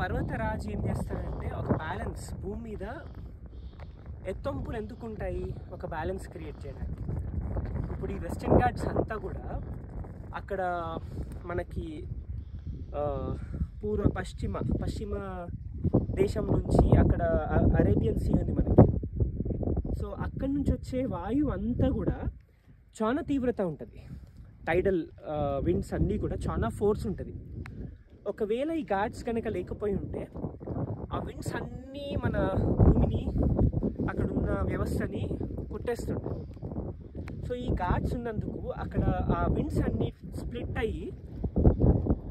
పర్వతరాజు ఏం చేస్తాడంటే ఒక బ్యాలెన్స్, భూమి మీద ఎత్తొంపులు ఎందుకు ఉంటాయి, ఒక బ్యాలెన్స్ క్రియేట్ చేయడానికి. ఇప్పుడు ఈ వెస్టర్న్ ఘాట్స్ అంతా కూడా అక్కడ మనకి పశ్చిమ దేశం నుంచి అక్కడ అరేబియన్ సీ ఉంది మనకి. సో అక్కడి నుంచి వచ్చే వాయువు అంతా కూడా చాలా తీవ్రత ఉంటుంది. టైడల్ విండ్స్ అన్నీ కూడా చాలా ఫోర్స్ ఉంటుంది. ఒకవేళ ఈ ఘాట్స్ కనుక లేకపోయి ఉంటే ఆ విండ్స్ అన్నీ మన భూమిని, అక్కడున్న వ్యవస్థని కొట్టేస్తుండే. సో ఈ ఘాట్స్ ఉన్నందుకు అక్కడ ఆ విండ్స్ అన్నీ స్ప్లిట్ అయ్యి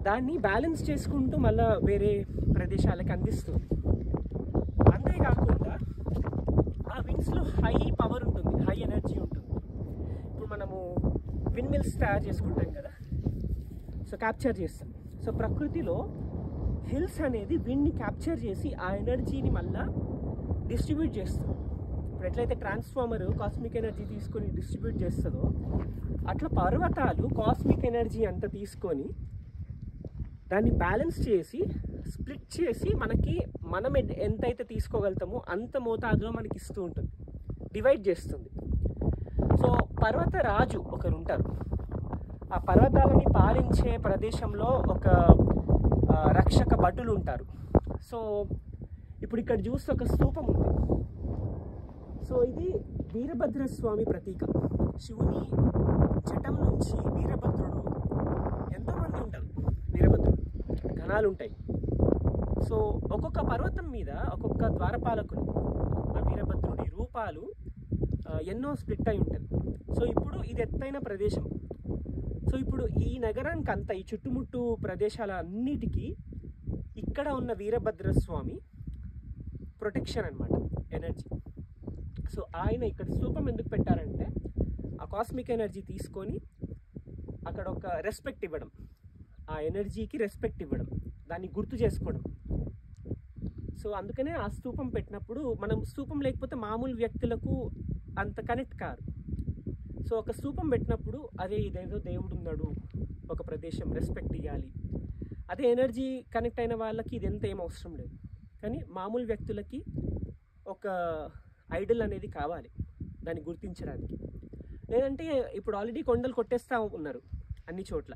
దాన్ని బ్యాలెన్స్ చేసుకుంటూ మళ్ళీ వేరే ప్రదేశాలకు అందిస్తుంది. అంతేకాకుండా ఆ విండ్స్లో హై పవర్ ఉంటుంది, హై ఎనర్జీ ఉంటుంది. ఇప్పుడు మనము విండ్ మిల్స్ తయారు చేసుకుంటాం కదా, సో క్యాప్చర్ చేస్తాం. సో ప్రకృతిలో హిల్స్ అనేది విండ్ని క్యాప్చర్ చేసి ఆ ఎనర్జీని మళ్ళీ డిస్ట్రిబ్యూట్ చేస్తుంది. ఇప్పుడు ఎట్లయితే ట్రాన్స్ఫార్మర్ కాస్మిక్ ఎనర్జీ తీసుకొని డిస్ట్రిబ్యూట్ చేస్తుందో, అట్లా పర్వతాలు కాస్మిక్ ఎనర్జీ అంతా తీసుకొని దాన్ని బ్యాలెన్స్ చేసి స్ప్లిట్ చేసి మనం ఎంతైతే తీసుకోగలుగుతామో అంత మోతాదులో మనకి ఇస్తూ ఉంటుంది, డివైడ్ చేస్తుంది. సో పర్వతరాజు ఒకరు ఉంటారు. ఆ పర్వతాలని పాలించే ప్రదేశంలో ఒక రక్షక భటులు ఉంటారు. సో ఇప్పుడు ఇక్కడ చూస్తే ఒక స్తూపం ఉంది. సో ఇది వీరభద్రస్వామి ప్రతీక. శివుని జటం నుంచి వీరభద్రుడు, ఎంతోమంది ఉంటారు వీరభద్రుడు, గణాలు ఉంటాయి. సో ఒక్కొక్క పర్వతం మీద ఒక్కొక్క ద్వారపాలకులు, ఆ వీరభద్రుడి రూపాలు ఎన్నో స్ప్లిట్ అయి ఉంటుంది. సో ఇప్పుడు ఇది ఎత్తైన ప్రదేశం. సో ఇప్పుడు ఈ నగరానికి అంతా, ఈ చుట్టుముట్టు ప్రదేశాల అన్నిటికీ ఇక్కడ ఉన్న వీరభద్రస్వామి ప్రొటెక్షన్ అన్నమాట, ఎనర్జీ. సో ఆయన ఇక్కడ స్తూపం ఎందుకు పెట్టారంటే ఆ కాస్మిక్ ఎనర్జీ తీసుకొని అక్కడ ఒక రెస్పెక్ట్ ఇవ్వడం, ఆ ఎనర్జీకి రెస్పెక్ట్ ఇవ్వడం, దాన్ని గుర్తు చేసుకోవడం. సో అందుకనే ఆ స్తూపం పెట్టినప్పుడు, మనం స్తూపం లేకపోతే మామూలు వ్యక్తులకు అంత కనెక్ట్ కారు. సో ఒక స్తూపం పెట్టినప్పుడు అదే ఇదేదో దేవుడు ఉన్నాడు, ఒక ప్రదేశం, రెస్పెక్ట్ ఇవ్వాలి. అదే ఎనర్జీ కనెక్ట్ అయిన వాళ్ళకి ఇదంతా ఏం అవసరం లేదు. కానీ మామూలు వ్యక్తులకి ఒక ఐడల్ అనేది కావాలి దాన్ని గుర్తించడానికి. లేదంటే ఇప్పుడు ఆల్రెడీ కొండలు కొట్టేస్తూ ఉన్నారు అన్ని చోట్ల.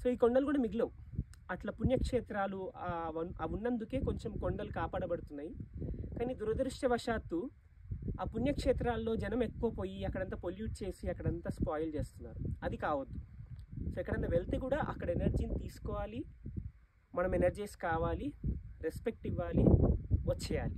సో ఈ కొండలు కూడా మిగిలవు. అట్లా పుణ్యక్షేత్రాలు అవి ఉన్నందుకే కొంచెం కొండలు కాపాడబడుతున్నాయి. కానీ దురదృష్టవశాత్తు ఆ పుణ్యక్షేత్రాల్లో జనం ఎక్కువ పోయి అక్కడంతా పొల్యూట్ చేసి అక్కడంతా స్పాయిల్ చేస్తున్నారు. అది కావద్దు. సో ఎక్కడన్నా వెళ్తే కూడా అక్కడ ఎనర్జీని తీసుకోవాలి, మనం ఎనర్జీస్ కావాలి, రెస్పెక్ట్ ఇవ్వాలి, వచ్చేయాలి.